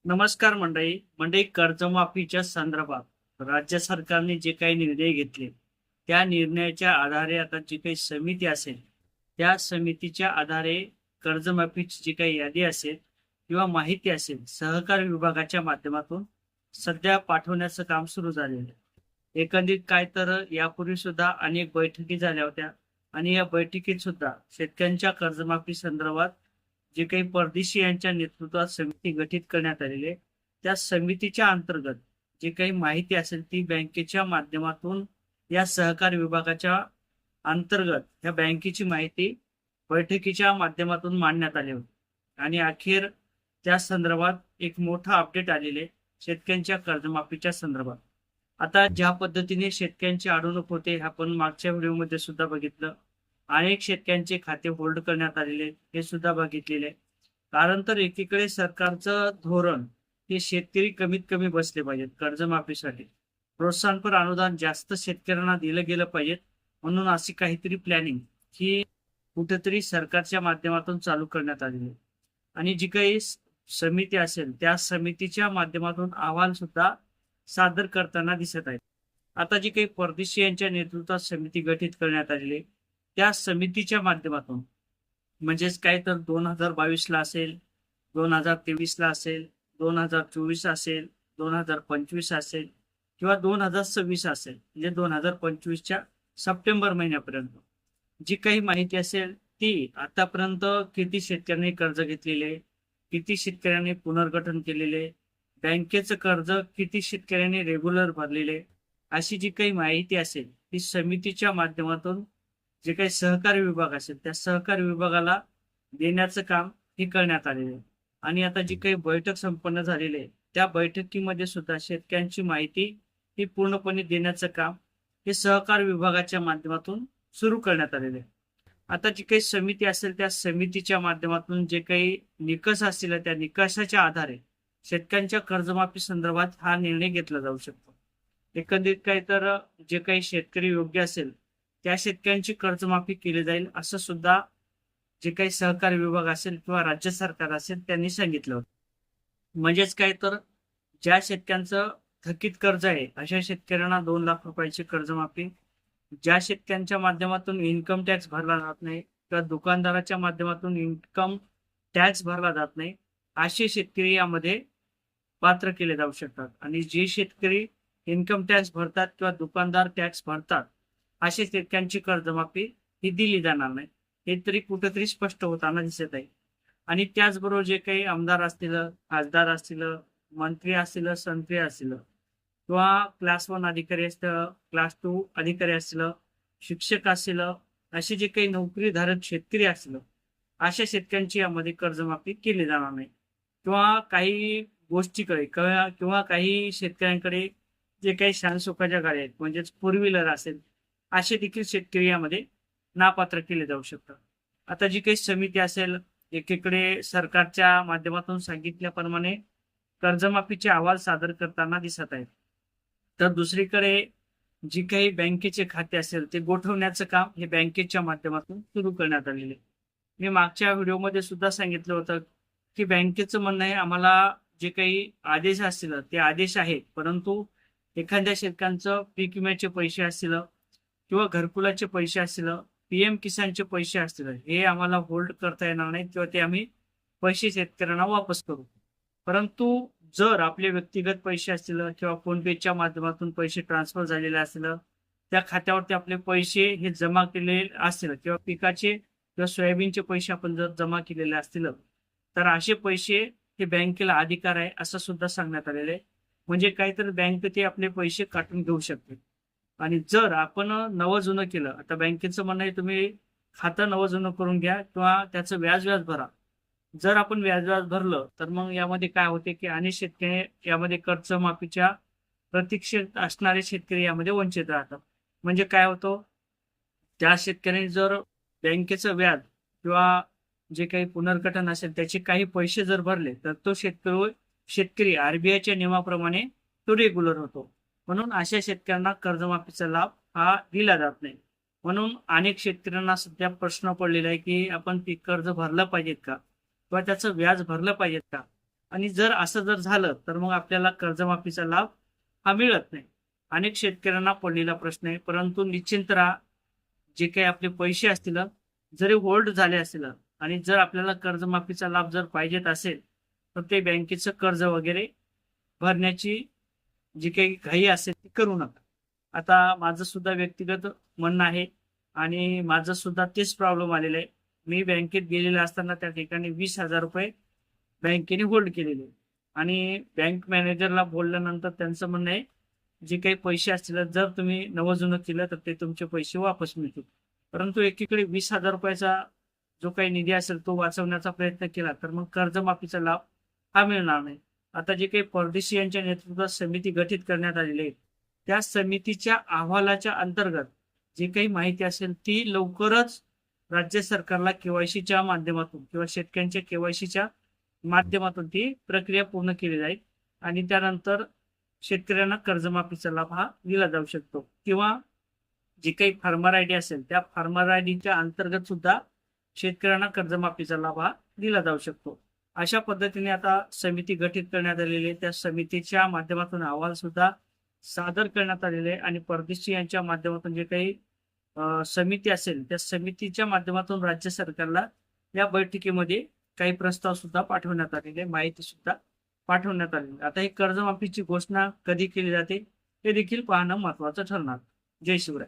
नमस्कार मंडळी कर्जमाफीच्या संदर्भात राज्य सरकारने जे काही निर्णय घेतले त्या निर्णयाच्या आधारे आता जी काही समिती असेल त्या समितीच्या आधारे कर्जमाफीची जी काही यादी असेल किंवा माहिती असेल सहकार विभागाच्या माध्यमातून सध्या पाठवण्याचं काम सुरू झालेलं आहे. एकंदरीत काय तर यापूर्वी सुद्धा अनेक बैठकी झाल्या होत्या आणि या बैठकीत सुद्धा शेतकऱ्यांच्या कर्जमाफी संदर्भात जे काही परदेशी यांच्या नेतृत्वात समिती गठीत करण्यात आलेली आहे त्या समितीच्या अंतर्गत जी काही माहिती असेल ती बँकेच्या माध्यमातून या सहकार विभागाच्या अंतर्गत या बँकेची माहिती बैठकीच्या माध्यमातून मांडण्यात आली होती आणि अखेर त्या संदर्भात एक मोठा अपडेट आलेले शेतकऱ्यांच्या कर्जमाफीच्या संदर्भात. आता ज्या पद्धतीने शेतकऱ्यांची अडवणूक होते आपण मागच्या व्हिडिओमध्ये सुद्धा बघितलं. अनेक शेतकऱ्यांचे खाते होल्ड करण्यात आलेले हे सुद्धा बघितलेले आहे. कारण तर एकीकडे सरकारचं धोरण हे शेतकरी कमीत कमी बसले पाहिजेत कर्जमाफीसाठी. प्रोत्साहनपर अनुदान जास्त शेतकऱ्यांना दिलं गेलं पाहिजे म्हणून अशी काहीतरी प्लॅनिंग ही कुठेतरी सरकारच्या माध्यमातून चालू करण्यात आलेली आहे. आणि जी काही समिती असेल त्या समितीच्या माध्यमातून अहवाल सुद्धा सादर करताना दिसत आहेत. आता जी काही परदेशी यांच्या नेतृत्वात समिती गठीत करण्यात आलेली आहे त्या समितीच्या माध्यमातून म्हणजेच काय तर 2022 असेल, 2023 असेल, 2024 असेल, 2025 असेल किंवा 2026 असेल म्हणजे 2025च्या सप्टेंबर महिन्यापर्यंत जी काही माहिती असेल ती आतापर्यंत किती शेतकऱ्यांनी कर्ज घेतलेले, किती शेतकऱ्यांनी पुनर्गठन केलेले, बँकेचं कर्ज किती शेतकऱ्यांनी रेग्युलर भरलेले, अशी जी काही माहिती असेल ती समितीच्या माध्यमातून जे काही सहकारी विभाग असेल त्या सहकारी विभागाला देण्याचं काम हे करण्यात आलेलं आहे. आणि आता जी काही बैठक संपन्न झालेली आहे त्या बैठकीमध्ये सुद्धा शेतकऱ्यांची माहिती ही पूर्णपणे देण्याचं काम हे सहकार विभागाच्या माध्यमातून सुरू करण्यात आलेले आहे. आता जी काही समिती असेल त्या समितीच्या माध्यमातून जे काही निकष असतील त्या निकषाच्या आधारे शेतकऱ्यांच्या कर्जमाफी संदर्भात हा निर्णय घेतला जाऊ शकतो. एकंदरीत काय तर जे काही शेतकरी योग्य असेल त्या शेतकऱ्यांची कर्जमाफी केली जाईल असं सुद्धा जे काही सहकारी विभाग असेल किंवा राज्य सरकार असेल त्यांनी सांगितलं होतं. म्हणजेच काय तर ज्या शेतकऱ्यांचं थकीत कर्ज आहे अशा शेतकऱ्यांना 2 लाख रुपयाची कर्जमाफी, ज्या शेतकऱ्यांच्या माध्यमातून इन्कम टॅक्स भरला जात नाही किंवा दुकानदाराच्या माध्यमातून इन्कम टॅक्स भरला जात नाही असे शेतकरी यामध्ये पात्र केले जाऊ शकतात. आणि जे शेतकरी इन्कम टॅक्स भरतात किंवा दुकानदार टॅक्स भरतात अशा शेतकऱ्यांची कर्जमाफी ही दिली जाणार नाही हे तरी कुठेतरी स्पष्ट होताना दिसत आहे. आणि त्याचबरोबर जे काही आमदार असतील, खासदार असतील, मंत्री असतील, संत्री असतील किंवा क्लास 1 अधिकारी असतील, क्लास 2 अधिकारी असतील, शिक्षक असतील, असे जे काही नोकरीधारक शेतकरी असतील अशा शेतकऱ्यांची यामध्ये कर्जमाफी केली जाणार नाही. किंवा काही गोष्टीकडे किंवा काही शेतकऱ्यांकडे जे काही शानसुखाच्या गाड्या आहेत म्हणजेच 4 व्हीलर असेल असे देखील शेतकरी यामध्ये नापात्र केले जाऊ शकतात. आता जी काही समिती असेल एकीकडे सरकारच्या माध्यमातून सांगितल्याप्रमाणे कर्जमाफीचे अहवाल सादर करताना दिसत आहेत, तर दुसरीकडे जी काही बँकेचे खाते असेल ते गोठवण्याचं काम हे बँकेच्या माध्यमातून सुरू करण्यात आलेले. मी मागच्या व्हिडिओमध्ये सुद्धा सांगितलं होतं की बँकेचं म्हणणं आहे आम्हाला जे काही आदेश असतील ते आदेश आहेत, परंतु एखाद्या शेतकऱ्यांचं पीक विम्याचे पैसे असतील किंवा घरकुलाचे पैसे असतील, पीएम किसानचे पैसे असतील हे आम्हाला होल्ड करता येणार नाही किंवा ते आम्ही पैसे शेतकऱ्यांना वापस करू. परंतु जर आपले व्यक्तिगत पैसे असतील किंवा फोनपेच्या माध्यमातून पैसे ट्रान्सफर झालेले असतील, त्या खात्यावरती आपले पैसे हे जमा केलेले असतील किंवा पिकाचे किंवा सोयाबीनचे पैसे आपण जर जमा केलेले असतील तर असे पैसे हे बँकेला अधिकार आहे असं सुद्धा सांगण्यात आलेलं आहे. म्हणजे काहीतरी बँक ते आपले पैसे काटून घेऊ शकते. आणि जर आपण नवं जुनं केलं, आता बँकेचं म्हणणं आहे तुम्ही खातं नवं जुनं करून घ्या किंवा त्याचं व्याज भरा. जर आपण व्याज भरलं तर मग यामध्ये काय होते की अनेक शेतकरी यामध्ये कर्जमाफीच्या प्रतीक्षेत असणारे शेतकरी यामध्ये वंचित राहतात. म्हणजे काय होतं, त्या शेतकऱ्यांनी जर बँकेचं व्याज किंवा जे काही पुनर्गठन असेल त्याचे काही पैसे जर भरले तर तो शेतकरी आरबीआयच्या नियमाप्रमाणे तो रेग्युलर होतो. म्हणून अशा शेतकऱ्यांना कर्जमाफीचा लाभ हा दिला जात नाही. म्हणून अनेक शेतकऱ्यांना सध्या प्रश्न पडलेला आहे की आपण पीक कर्ज भरलं पाहिजेत का किंवा त्याचं व्याज भरलं पाहिजेत का. आणि जर असं जर झालं तर मग आपल्याला कर्जमाफीचा लाभ हा मिळत नाही. अनेक शेतकऱ्यांना पडलेला प्रश्न आहे. परंतु निश्चिंत राहा, जे काही आपले पैसे असतील जरी होल्ड झाले असतील आणि जर आपल्याला कर्जमाफीचा लाभ जर पाहिजेत असेल तर ते बँकेचं कर्ज वगैरे भरण्याची जी काही घाई असेल ती करू नका. आता माझं सुद्धा व्यक्तिगत म्हणणं आहे आणि माझं सुद्धा तेच प्रॉब्लेम आलेला आहे. मी बँकेत गेलेलं असताना त्या ठिकाणी 20,000 रुपये बँकेने होल्ड केलेले आणि बँक मॅनेजरला बोलल्यानंतर त्यांचं म्हणणं आहे, जे काही पैसे असतील जर तुम्ही नवं-जुनं केलं तर ते तुमचे पैसे वापस मिळतील. परंतु एकीकडे 20,000 रुपयाचा जो काही निधी असेल तो वाचवण्याचा प्रयत्न केला तर मग कर्जमाफीचा लाभ हा मिळणार नाही. आता जे काही परदेशी यांच्या नेतृत्वात समिती गठीत करण्यात आलेली आहे, त्या समितीच्या अहवालाच्या अंतर्गत जी काही माहिती असेल ती लवकरच राज्य सरकारला केवायसीच्या माध्यमातून किंवा शेतकऱ्यांच्या केवायसीच्या माध्यमातून ती प्रक्रिया पूर्ण केली जाईल आणि त्यानंतर शेतकऱ्यांना कर्जमाफीचा लाभ हा दिला जाऊ शकतो किंवा जी काही फार्मर आयडी असेल त्या फार्मर आयडीच्या अंतर्गत सुद्धा शेतकऱ्यांना कर्जमाफीचा लाभ हा दिला जाऊ शकतो. अशा पद्धतीने आता समिती गठीत करण्यात आलेली आहे. त्या समितीच्या माध्यमातून अहवाल सुद्धा सादर करण्यात आलेले आहे आणि परदेशी यांच्या माध्यमातून जे काही समिती असेल त्या समितीच्या माध्यमातून राज्य सरकारला या बैठकीमध्ये काही प्रस्ताव सुद्धा पाठवण्यात आलेले, माहिती सुद्धा पाठवण्यात आलेली. आता ही कर्जमाफीची घोषणा कधी केली जाते हे देखील पाहणं महत्वाचं ठरणार. जय शिवराय.